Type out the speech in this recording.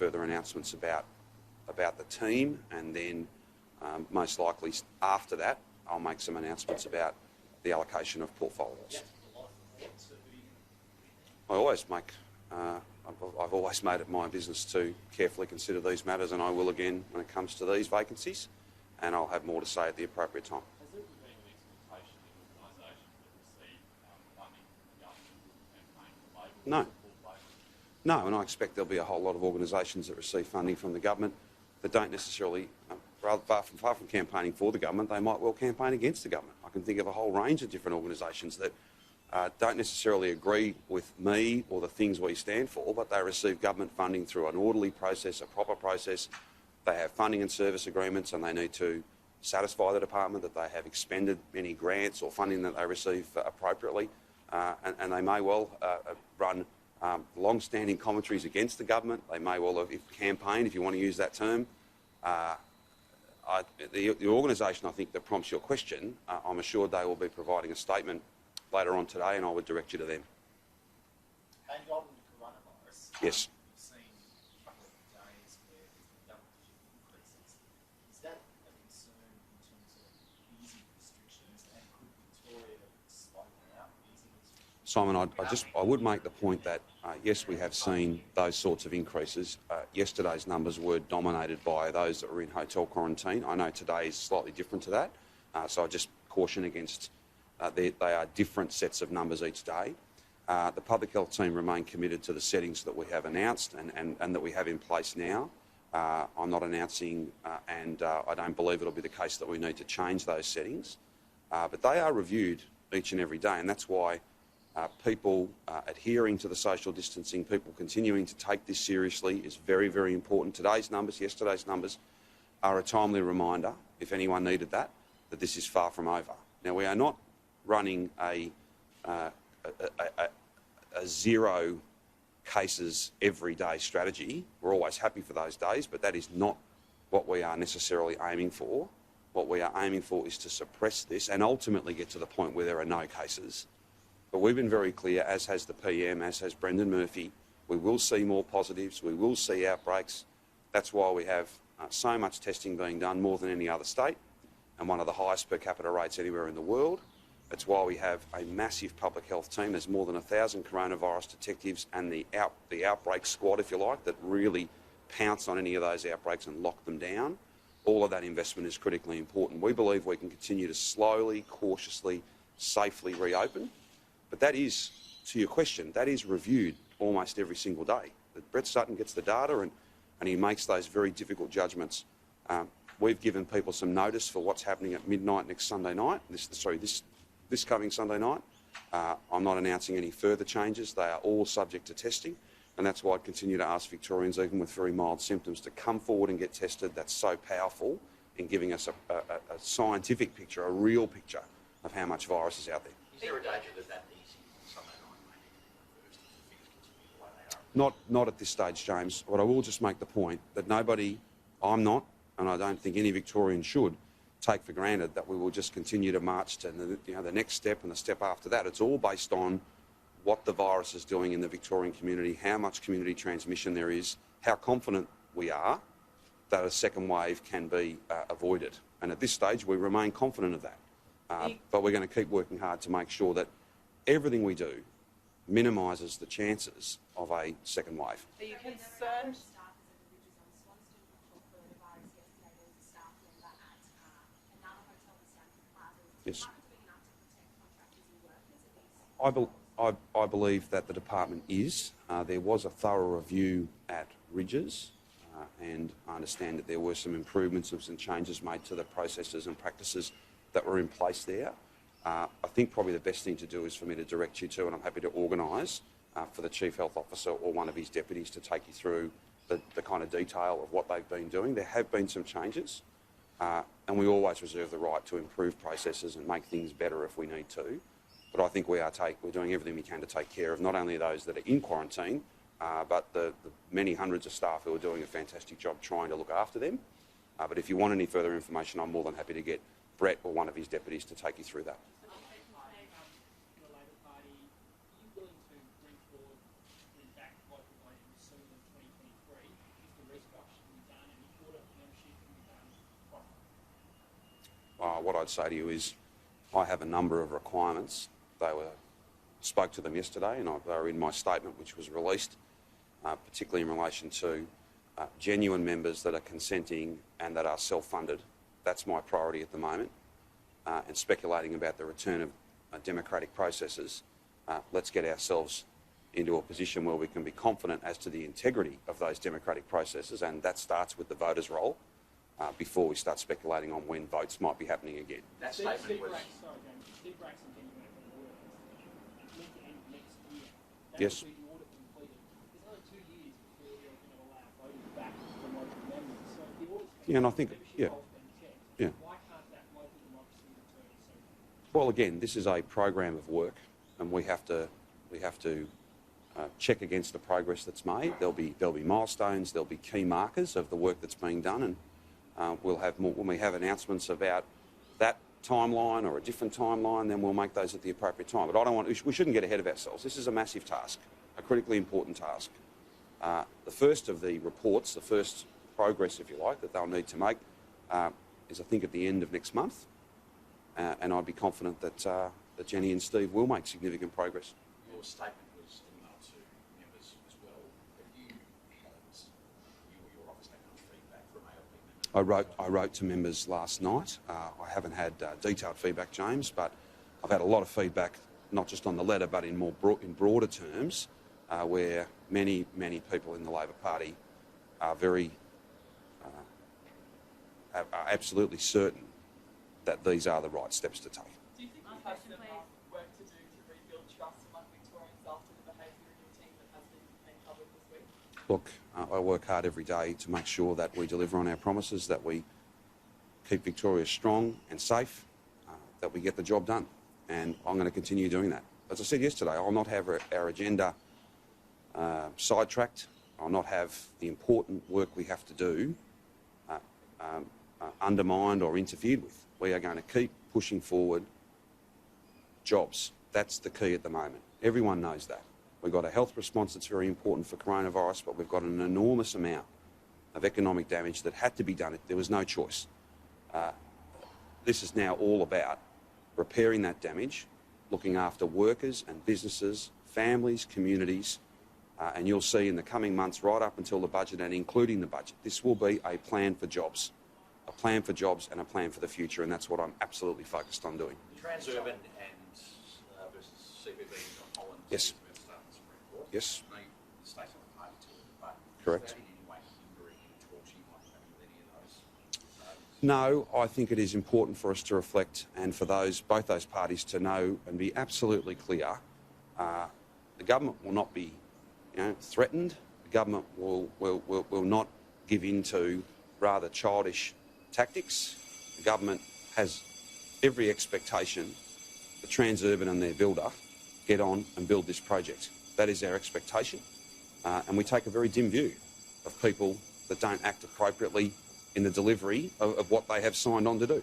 further announcements about the team, and then most likely after that I'll make some announcements about the allocation of portfolios. I always make, I've always made it my business to carefully consider these matters, and I will again when it comes to these vacancies, and I'll have more to say at the appropriate time. Has there been an expectation in organisations that receive funding from the government campaign for Labor? No, and I expect there'll be a whole lot of organisations that receive funding from the government that don't necessarily, far from campaigning for the government, they might well campaign against the government. I can think of a whole range of different organisations that don't necessarily agree with me or the things we stand for, but they receive government funding through an orderly process, a proper process. They have funding and service agreements, and they need to satisfy the department that they have expended any grants or funding that they receive appropriately, and they may well run long-standing commentaries against the government. They may well have campaigned, if you want to use that term. The organisation, I think, that prompts your question, I'm assured they will be providing a statement later on today, and I would direct you to them. And on the coronavirus, yes. We've seen a couple of days where there's been double-digit increases. Is that a concern in terms of easing restrictions, and could Victoria slow down easing restrictions? Simon, I would make the point that yes, we have seen those sorts of increases. Yesterday's numbers were dominated by those that were in hotel quarantine. I know today is slightly different to that, so I just caution against. They are different sets of numbers each day. The public health team remain committed to the settings that we have announced and that we have in place now. I'm not announcing, and I don't believe it'll be the case that we need to change those settings, but they are reviewed each and every day, and that's why people adhering to the social distancing, people continuing to take this seriously is very, very important. Today's numbers, yesterday's numbers are a timely reminder, if anyone needed that this is far from over. Now, we are not running a zero cases every day strategy. We're always happy for those days, but that is not what we are necessarily aiming for. What we are aiming for is to suppress this and ultimately get to the point where there are no cases. But we've been very clear, as has the PM, as has Brendan Murphy, we will see more positives, we will see outbreaks. That's why we have so much testing being done, more than any other state, and one of the highest per capita rates anywhere in the world. It's why we have a massive public health team. There's more than 1,000 coronavirus detectives and the outbreak squad, if you like, that really pounce on any of those outbreaks and lock them down. All of that investment is critically important. We believe we can continue to slowly, cautiously, safely reopen. But that is, to your question, that is reviewed almost every single day. Brett Sutton gets the data and he makes those very difficult judgments. We've given people some notice for what's happening at midnight next Sunday night. This coming Sunday night. I'm not announcing any further changes. They are all subject to testing, and that's why I'd continue to ask Victorians, even with very mild symptoms, to come forward and get tested. That's so powerful in giving us a scientific picture, a real picture of how much virus is out there. Is there a danger that easy Sunday night may need to be reversed if the figures continue the way they are? Not at this stage, James. But I will just make the point that nobody, I'm not, and I don't think any Victorian should, take for granted that we will just continue to march to the next step and the step after that. It's all based on what the virus is doing in the Victorian community, how much community transmission there is, how confident we are that a second wave can be avoided. And at this stage, we remain confident of that. But we're going to keep working hard to make sure that everything we do minimises the chances of a second wave. Are you concerned? Yes. I believe that the department is. There was a thorough review at Ridges, and I understand that there were some improvements and some changes made to the processes and practices that were in place there. I think probably the best thing to do is for me to direct you to, and I'm happy to organise for the Chief Health Officer or one of his deputies to take you through the kind of detail of what they've been doing. There have been some changes. And we always reserve the right to improve processes and make things better if we need to. But I think we're doing everything we can to take care of not only those that are in quarantine, but the many hundreds of staff who are doing a fantastic job trying to look after them. But if you want any further information, I'm more than happy to get Brett or one of his deputies to take you through that. what I'd say to you is I have a number of requirements. Spoke to them yesterday, and they were in my statement which was released, particularly in relation to genuine members that are consenting and that are self-funded. That's my priority at the moment. And speculating about the return of democratic processes, let's get ourselves into a position where we can be confident as to the integrity of those democratic processes, and that starts with the voters' role before we start speculating on when votes might be happening again. That statement was... Steve Braxton getting away from the audit institution. It's meant to end next year. That Yes. will be the audit completed. There's another 2 years before you're going to allow voting back from local members. So the audit's Yeah, and I think, membership yeah, role's been checked. yeah. Why can't that local democracy return as soon? Well, again, this is a program of work, and we have to check against the progress that's made. There'll be milestones, there'll be key markers of the work that's being done, and we'll have more when we have announcements about that timeline or a different timeline. Then we'll make those at the appropriate time. But we shouldn't get ahead of ourselves. This is a massive task, a critically important task. The first of the reports, the first progress, if you like, that they'll need to make is, I think, at the end of next month. And I'd be confident that Jenny and Steve will make significant progress. Your statement was emailed to members as well. Have you had your office had much feedback from ALP members? I wrote to members last night. I haven't had detailed feedback, James, but I've had a lot of feedback, not just on the letter, but in broader terms, where many people in the Labor Party are are absolutely certain that these are the right steps to take. Do you think you have enough work to do to rebuild trust among Victorians after the behaviour in your team that has been made public this week? Look, I work hard every day to make sure that we deliver on our promises, that we keep Victoria strong and safe, that we get the job done. And I'm going to continue doing that. As I said yesterday, I'll not have our agenda sidetracked. I'll not have the important work we have to do undermined or interfered with. We are going to keep pushing forward jobs. That's the key at the moment. Everyone knows that. We've got a health response that's very important for coronavirus, but we've got an enormous amount of economic damage that had to be done. There was no choice. This is now all about repairing that damage, looking after workers and businesses, families, communities, and you'll see in the coming months, right up until the budget and including the budget, this will be a plan for jobs. A plan for jobs and a plan for the future, and that's what I'm absolutely focused on doing. Transurban and versus CBB in Holland. Yes. About to start the Supreme Court. Yes. Now, the state's not a party to it, but Correct. is that in any way hindering any talks you might have with any of those? No, I think it is important for us to reflect and for both those parties to know and be absolutely clear. The government will not be threatened. The government will not give in to rather childish tactics. The government has every expectation that Transurban and their builder get on and build this project. That is our expectation. And we take a very dim view of people that don't act appropriately in the delivery of what they have signed on to do.